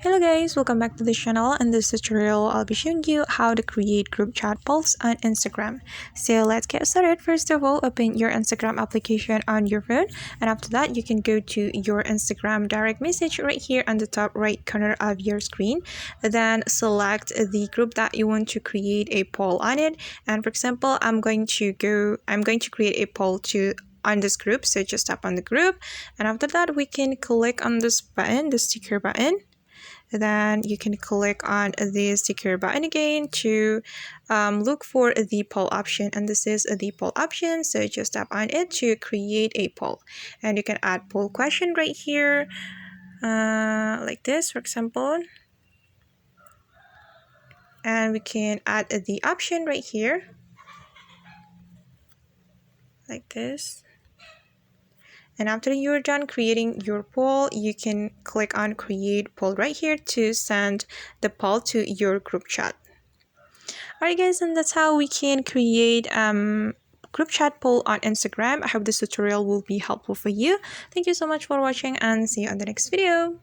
Hello guys, welcome back to the channel. In this tutorial, I'll be showing you how to create group chat polls on Instagram. So let's get started. First of all, open your Instagram application on your phone, and after that, you can go to your Instagram direct message right here on the top right corner of your screen. Then select the group that you want to create a poll on it. And for example, I'm going to create a poll on this group. So just tap on the group, and after that, we can click on this button, the sticker button. Then you can click on the sticker button again to look for the poll option, and this is the poll option, so just tap on it to create a poll. And you can add poll question right here, like this for example, and we can add the option right here like this. And after you're done creating your poll, you can click on create poll right here to send the poll to your group chat. Alright guys, and that's how we can create group chat poll on Instagram. I hope this tutorial will be helpful for you. Thank you so much for watching, and see you on the next video.